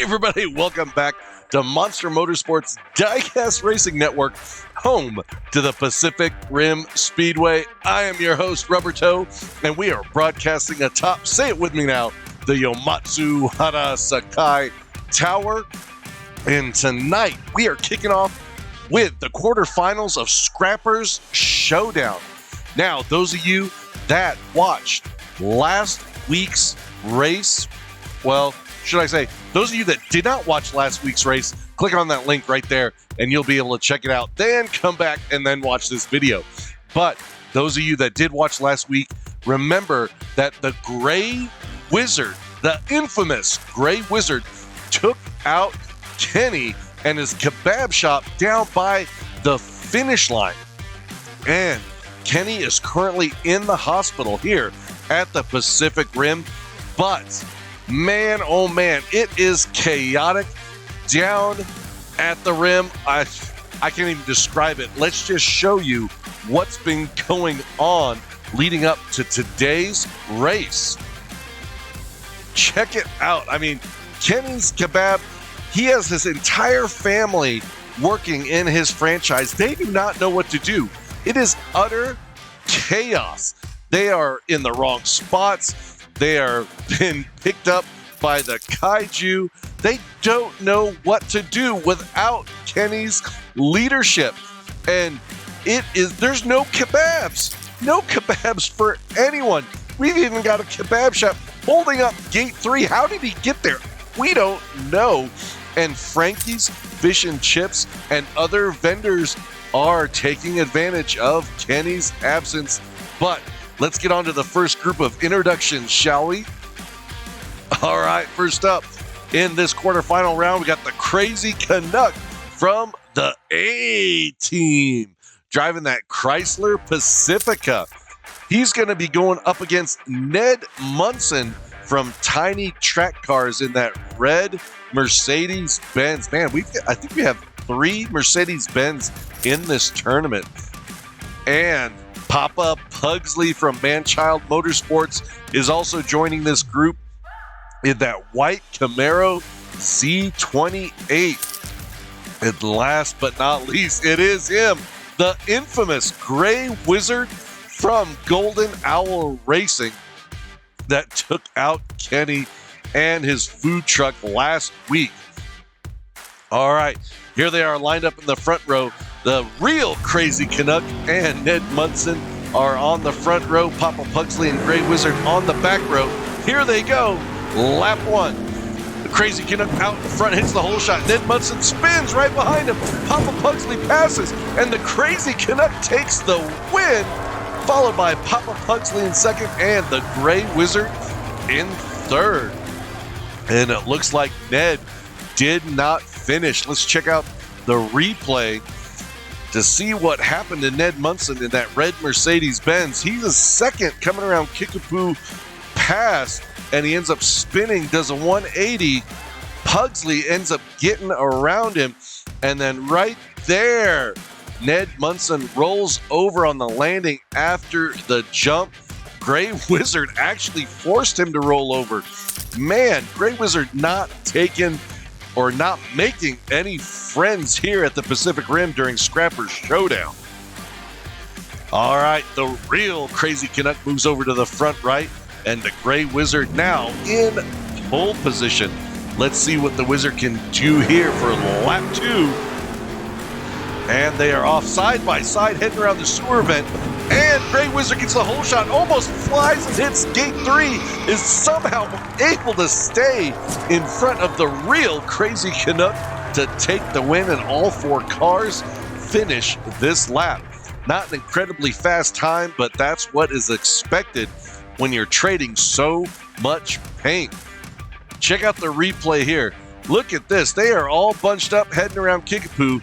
everybody, welcome back to Monster Motorsports Diecast Racing Network, home to the Pacific Rim Speedway. I am your host, Rubber Toe, and we are broadcasting atop, say it with me now, the Yomatsu Hara Sakai Tower. And tonight, we are kicking off with the quarterfinals of Scrappers Showdown. Now, those of you that watched last week's race, well, should I say, those of you that did not watch last week's race, click on that link right there and you'll be able to check it out. Then come back and then watch this video. But those of you that did watch last week, remember that the Gray Wizard, the infamous Gray Wizard, took out Kenny and his kebab shop down by the finish line. And Kenny is currently in the hospital here at the Pacific Rim, but man, oh man, it is chaotic down at the rim. I can't even describe it. Let's just show you what's been going on leading up to today's race. Check it out. I mean, Kenny's Kebab, he has his entire family working in his franchise. They do not know what to do. It is utter chaos. They are in the wrong spots. They are been picked up by the kaiju. They don't know what to do without Kenny's leadership. And there's no kebabs. No kebabs for anyone. We've even got a kebab shop holding up gate 3. How did he get there? We don't know. And Frankie's Fish and Chips and other vendors are taking advantage of Kenny's absence. But let's get on to the first group of introductions, shall we? All right, first up in this quarterfinal round, we got the Crazy Canuck from the A-Team, driving that Chrysler Pacifica. He's going to be going up against Ned Munson from Tiny Track Cars in that red Mercedes-Benz. Man, I think we have 3 Mercedes-Benz in this tournament. And Papa Pugsley from Manchild Motorsports is also joining this group in that white Camaro Z28. And last but not least, it is him, the infamous Gray Wizard from Golden Owl Racing that took out Kenny and his food truck last week. All right, here they are lined up in the front row. The real Crazy Canuck and Ned Munson are on the front row. Papa Pugsley and Gray Wizard on the back row. Here they go. Lap 1. The Crazy Canuck out in front, hits the hole shot. Ned Munson spins right behind him. Papa Pugsley passes, and the Crazy Canuck takes the win, followed by Papa Pugsley in second and the Gray Wizard in third. And it looks like Ned did not finish. Let's check out the replay to see what happened to Ned Munson in that red Mercedes-Benz. He's a second coming around Kickapoo Pass, and he ends up spinning, does a 180. Pugsley ends up getting around him, and then right there, Ned Munson rolls over on the landing after the jump. Gray Wizard actually forced him to roll over. Man, Gray Wizard not making any friends here at the Pacific Rim during Scrappers Showdown. All right, the real Crazy Canuck moves over to the front right, and the Gray Wizard now in pole position. Let's see what the Wizard can do here for lap 2. And they are off side by side, heading around the sewer vent. And Gray Wizard gets the hole shot, almost flies and hits gate 3, is somehow able to stay in front of the real Crazy Canuck to take the win, and all 4 cars finish this lap. Not an incredibly fast time, but that's what is expected when you're trading so much paint. Check out the replay here. Look at this. They are all bunched up, heading around Kickapoo.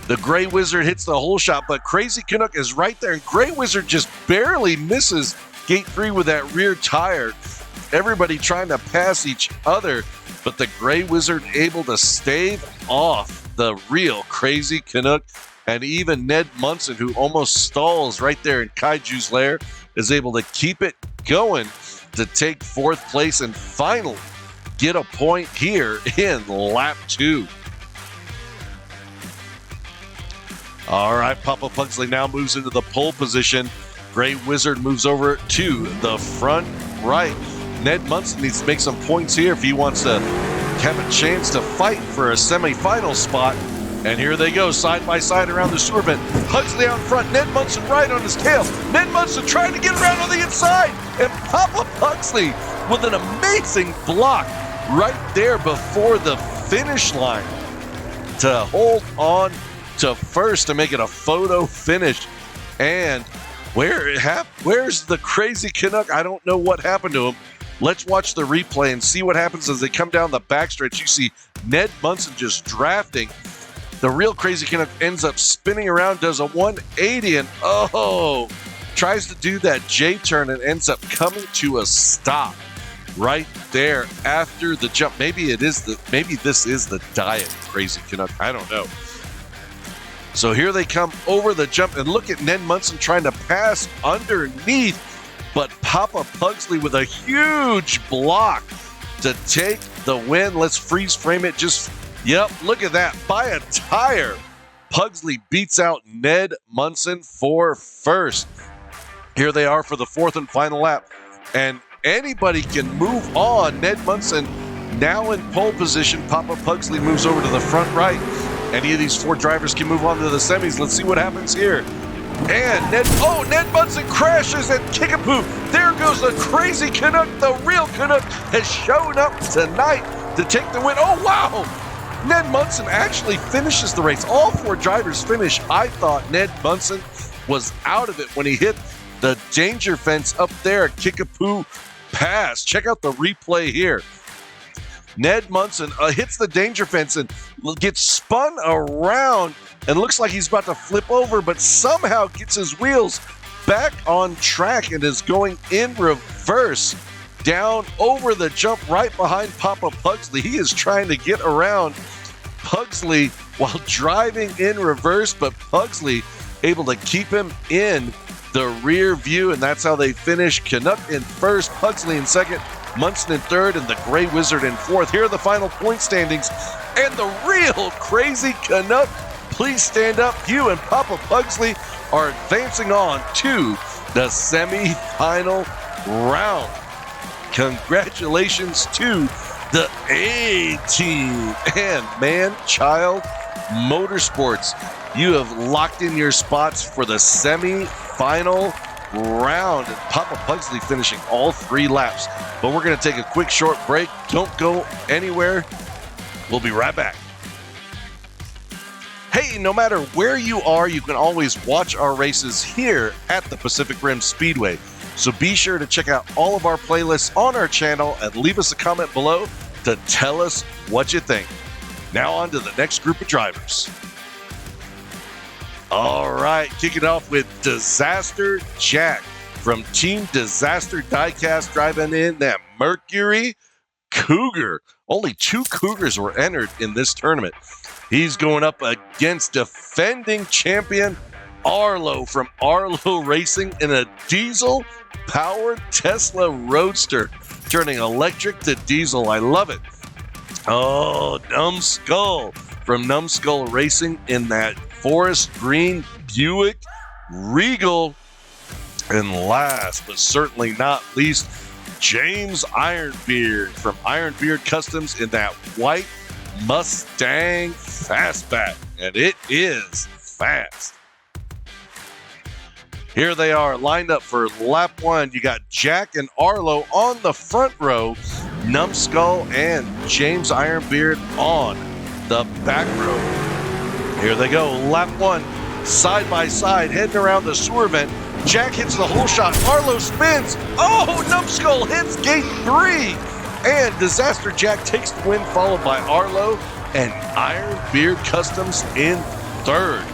The Gray Wizard hits the hole shot, but Crazy Canuck is right there, and Gray Wizard just barely misses gate 3 with that rear tire. Everybody trying to pass each other, but the Gray Wizard able to stave off the real Crazy Canuck. And even Ned Munson, who almost stalls right there in Kaiju's lair, is able to keep it going to take 4th place and finally get a point here in lap 2. All right, Papa Pugsley now moves into the pole position. Gray Wizard moves over to the front right. Ned Munson needs to make some points here if he wants to have a chance to fight for a semifinal spot. And here they go, side by side around the sewer vent. Pugsley out front, Ned Munson right on his tail. Ned Munson trying to get around on the inside. And Papa Pugsley with an amazing block right there before the finish line to hold on to first to make it a photo finish. And where's the crazy Canuck? I don't know what happened to him. Let's watch the replay and see what happens as they come down the backstretch. You see Ned Munson just drafting. The real crazy Canuck ends up spinning around, does a 180, and tries to do that J-turn and ends up coming to a stop right there after the jump. Maybe this is the diet crazy Canuck. I don't know. So here they come over the jump, and look at Ned Munson trying to pass underneath, but Papa Pugsley with a huge block to take the win. Let's freeze frame it. Yep, look at that. By a tire, Pugsley beats out Ned Munson for first. Here they are for the fourth and final lap, and anybody can move on. Ned Munson now in pole position. Papa Pugsley moves over to the front right. Any of these 4 drivers can move on to the semis. Let's see what happens here. And Ned Munson crashes at Kickapoo. There goes the crazy Canuck. The real Canuck has shown up tonight to take the win. Oh, wow. Ned Munson actually finishes the race. All 4 drivers finish. I thought Ned Munson was out of it when he hit the danger fence up there at Kickapoo Pass. Check out the replay here. Ned Munson hits the danger fence and gets spun around and looks like he's about to flip over, but somehow gets his wheels back on track and is going in reverse down over the jump right behind Papa Pugsley. He is trying to get around Pugsley while driving in reverse, but Pugsley able to keep him in the rear view, and that's how they finish. Canuck in first, Pugsley in second, Munson in third, and the Gray Wizard in fourth. Here are the final point standings, and the real crazy Canuck, please stand up. You and Papa Pugsley are advancing on to the semi-final round. Congratulations to the A-Team and Man-Child Motorsports. You have locked in your spots for the semi-final round, and Papa Pugsley finishing all 3 laps. But we're going to take a quick short break. Don't go anywhere. We'll be right back. Hey, no matter where you are, you can always watch our races here at the Pacific Rim Speedway. So be sure to check out all of our playlists on our channel and leave us a comment below to tell us what you think. Now on to the next group of drivers. All right, kick it off with Disaster Jack from Team Disaster Diecast, driving in that Mercury Cougar. Only 2 Cougars were entered in this tournament. He's going up against defending champion Arlo from Arlo Racing in a diesel-powered Tesla Roadster, turning electric to diesel. I love it. Oh, Numbskull from Numbskull Racing in that forest green Buick Regal. And last but certainly not least, James Ironbeard from Ironbeard Customs in that white Mustang Fastback. And it is fast. Here they are lined up for lap 1. You got Jack and Arlo on the front row, Numbskull and James Ironbeard on the back row. Here they go, lap 1, side by side, heading around the sewer vent. Jack hits the whole shot. Arlo spins. Oh, Numbskull hits gate 3. And Disaster Jack takes the win, followed by Arlo and Ironbeard Customs in third.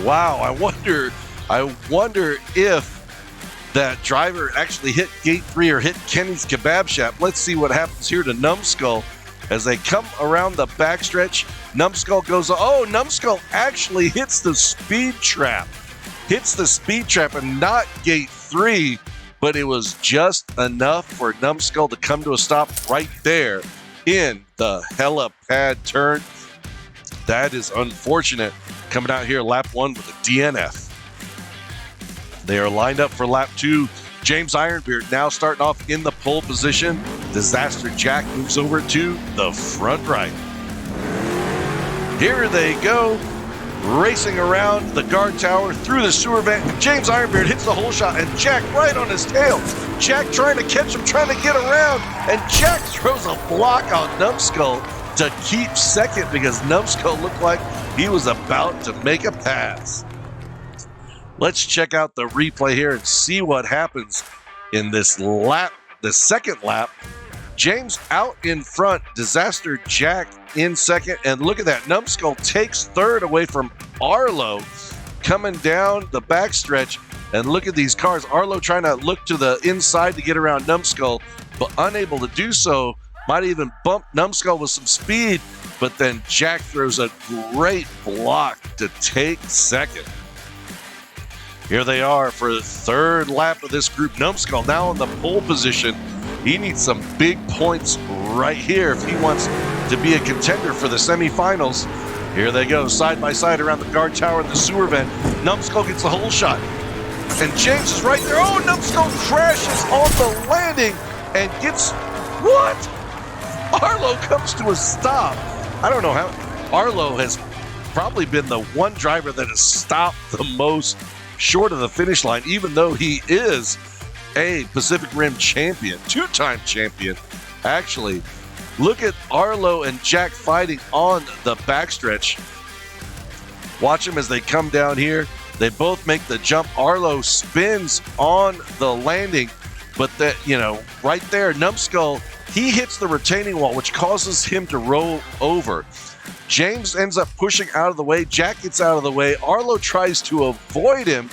Wow, I wonder if that driver actually hit gate 3 or hit Kenny's Kebab Shop. Let's see what happens here to Numbskull. As they come around the backstretch, Numbskull goes, Numbskull actually hits the speed trap. Hits the speed trap and not gate 3, but it was just enough for Numbskull to come to a stop right there in the helipad turn. That is unfortunate. Coming out here lap 1 with a DNF. They are lined up for lap 2. James Ironbeard now starting off in the pole position. Disaster Jack moves over to the front right. Here they go, racing around the guard tower through the sewer vent. James Ironbeard hits the hole shot and Jack right on his tail. Jack trying to catch him, trying to get around, and Jack throws a block on Numbskull to keep second because Numbskull looked like he was about to make a pass. Let's check out the replay here and see what happens in this lap, the second lap. James out in front, Disaster Jack in second, and look at that, Numbskull takes third away from Arlo coming down the backstretch. And look at these cars, Arlo trying to look to the inside to get around Numbskull, but unable to do so. Might even bump Numbskull with some speed, but then Jack throws a great block to take second. Here they are for the third lap of this group. Numbskull now in the pole position. He needs some big points right here if he wants to be a contender for the semifinals. Here they go, side by side around the guard tower and the sewer vent. Numbskull gets the hole shot, and James is right there. Oh, Numbskull crashes on the landing and gets, what? Arlo comes to a stop. I don't know how. Arlo has probably been the one driver that has stopped the most short of the finish line, even though he is a Pacific Rim champion, two-time champion, actually. Look at Arlo and Jack fighting on the backstretch. Watch them as they come down here. They both make the jump. Arlo spins on the landing, but that, right there, Numbskull, he hits the retaining wall, which causes him to roll over. James ends up pushing out of the way. Jack gets out of the way. Arlo tries to avoid him,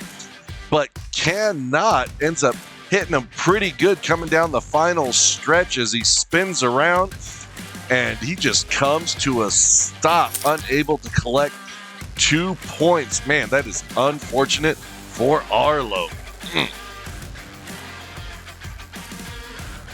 but cannot. Ends up hitting him pretty good coming down the final stretch as he spins around, and he just comes to a stop, unable to collect 2 points. Man, that is unfortunate for Arlo.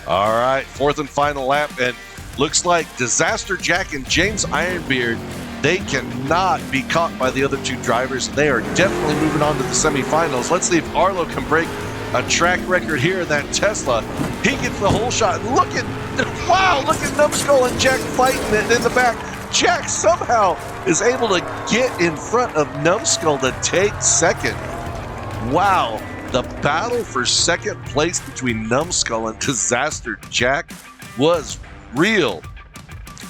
All right, fourth and final lap, and looks like Disaster Jack and James Ironbeard, they cannot be caught by the other two drivers. They are definitely moving on to the semifinals. Let's see if Arlo can break a track record here in that Tesla. He gets the hole shot. Look at Numbskull and Jack fighting it in the back. Jack somehow is able to get in front of Numbskull to take second. Wow, the battle for second place between Numbskull and Disaster Jack was real.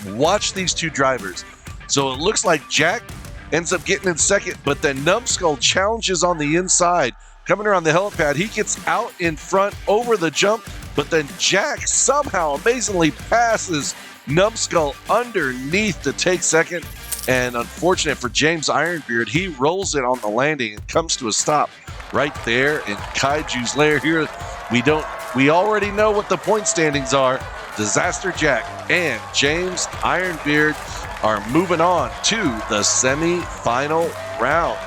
Watch these two drivers. So it looks like Jack ends up getting in second, but then Numbskull challenges on the inside. Coming around the helipad, he gets out in front over the jump, but then Jack somehow amazingly passes Numbskull underneath to take second. And unfortunate for James Ironbeard, he rolls it on the landing and comes to a stop right there in Kaiju's lair. Here, we already know what the point standings are. Disaster Jack and James Ironbeard are moving on to the semi-final round.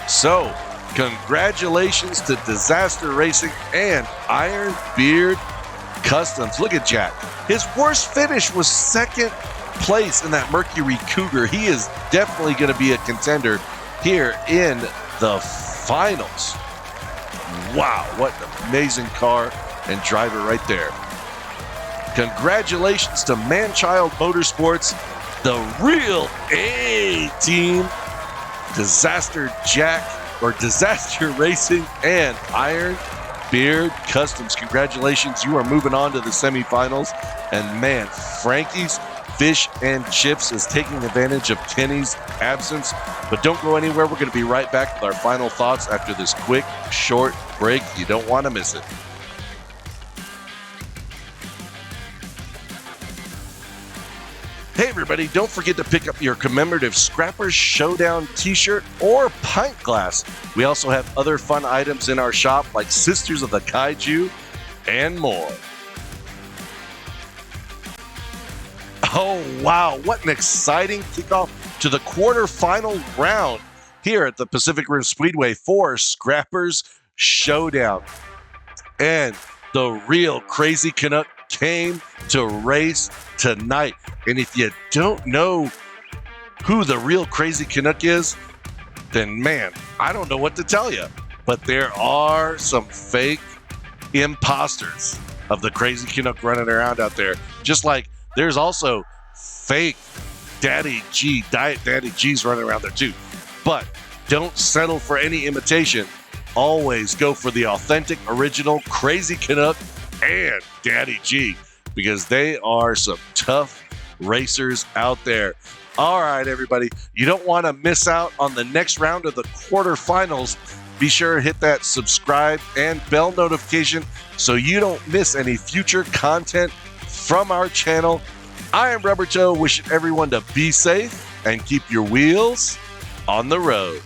So, congratulations to Disaster Racing and Ironbeard Customs. Look at Jack. His worst finish was second place in that Mercury Cougar. He is definitely going to be a contender here in the finals. Wow, what an amazing car and driver right there. Congratulations to Manchild Motorsports, the real A-team, Disaster Jack, or Disaster Racing, and Ironbeard Customs. Congratulations, you are moving on to the semifinals. And man, Frankie's Fish and Chips is taking advantage of Kenny's absence. But don't go anywhere. We're going to be right back with our final thoughts after this quick, short break. You don't want to miss it. Hey everybody, don't forget to pick up your commemorative Scrappers Showdown t-shirt or pint glass. We also have other fun items in our shop like Sisters of the Kaiju and more. Oh wow, what an exciting kickoff to the quarterfinal round here at the Pacific Rim Speedway for Scrappers Showdown. And the real Crazy Canuck came to race tonight. And if you don't know who the real Crazy Canuck is, then man, I don't know what to tell you. But there are some fake imposters of the Crazy Canuck running around out there. Just like there's also fake Diet Daddy G's running around there too. But don't settle for any imitation. Always go for the authentic, original Crazy Canuck and Daddy G, because they are some tough racers out there. All right, everybody. You don't want to miss out on the next round of the quarterfinals. Be sure to hit that subscribe and bell notification so you don't miss any future content from our channel. I am Rubber Toe, wishing everyone to be safe and keep your wheels on the road.